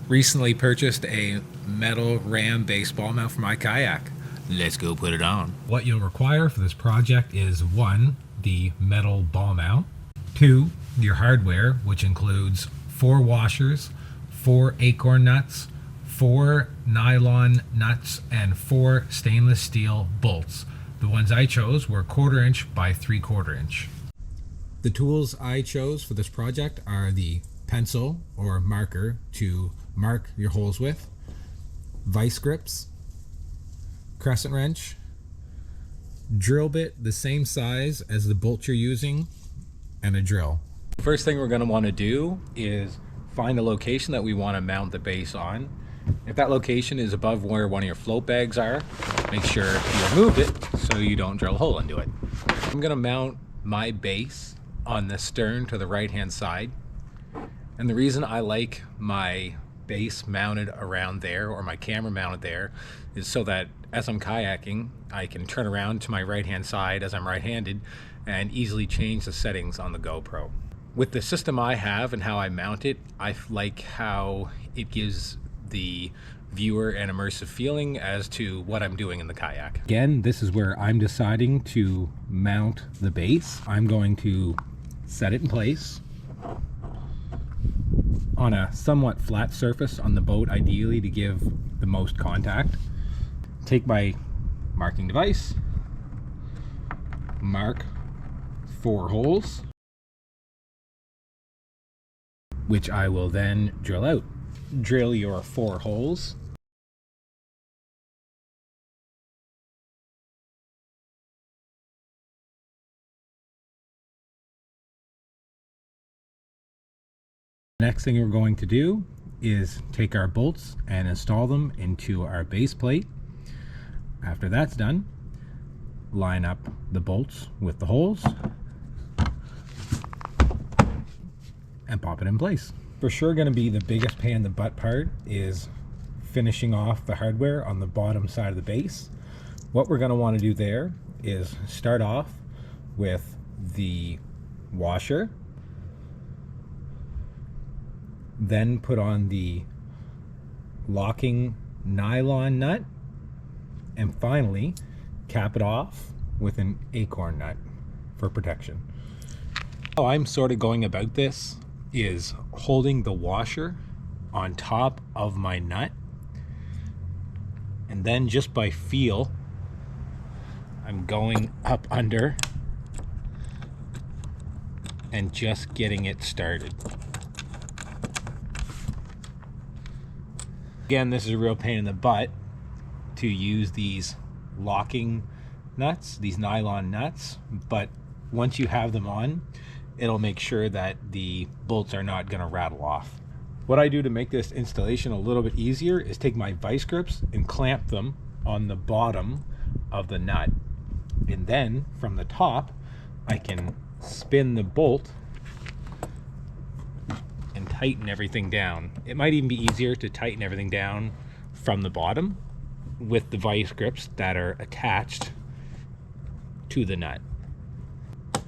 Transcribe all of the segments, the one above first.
Recently purchased a metal ram baseball mount for my kayak. Let's go put it on. What you'll require for this project is 1, the metal ball mount, 2, your hardware, which includes 4 washers, 4 acorn nuts, 4 nylon nuts, and 4 stainless steel bolts. The ones I chose were 1/4 inch by 3/4 inch. The tools I chose for this project are the pencil or marker to mark your holes with, vice grips, crescent wrench, drill bit the same size as the bolt you're using, and a drill. First thing we're going to want to do is find a location that we want to mount the base on. If that location is above where one of your float bags are, make sure you remove it so you don't drill a hole into it. I'm going to mount my base on the stern to the right hand side, and the reason I like my base mounted around there, or my camera mounted there, is so that as I'm kayaking I can turn around to my right hand side as I'm right-handed and easily change the settings on the GoPro. With the system I have and how I mount it, I like how it gives the viewer an immersive feeling as to what I'm doing in the kayak. Again, this is where I'm deciding to mount the base. I'm going to set it in place on a somewhat flat surface on the boat, ideally to give the most contact. Take my marking device, mark 4 holes, which I will then drill out. Drill your 4 holes. Next thing we're going to do is take our bolts and install them into our base plate. After that's done, line up the bolts with the holes and pop it in place. For sure going to be the biggest pain in the butt part is finishing off the hardware on the bottom side of the base. What we're going to want to do there is start off with the washer, then put on the locking nylon nut, and finally cap it off with an acorn nut for protection. How I'm sort of going about this is holding the washer on top of my nut, and then just by feel I'm going up under and just getting it started. Again, this is a real pain in the butt to use these locking nuts, these nylon nuts, but once you have them on, it'll make sure that the bolts are not going to rattle off. What I do to make this installation a little bit easier is take my vice grips and clamp them on the bottom of the nut, and then from the top I can spin the bolt and tighten everything down. It might even be easier to tighten everything down from the bottom with the vice grips that are attached to the nut.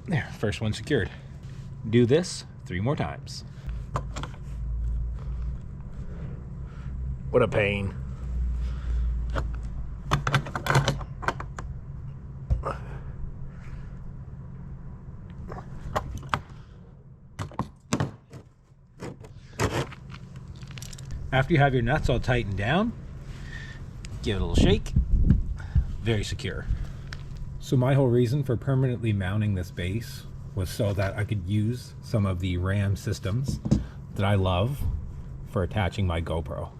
There, first one secured. Do this 3 more times. What a pain. After you have your nuts all tightened down, give it a little shake. Very secure. So my whole reason for permanently mounting this base was so that I could use some of the RAM systems that I love for attaching my GoPro.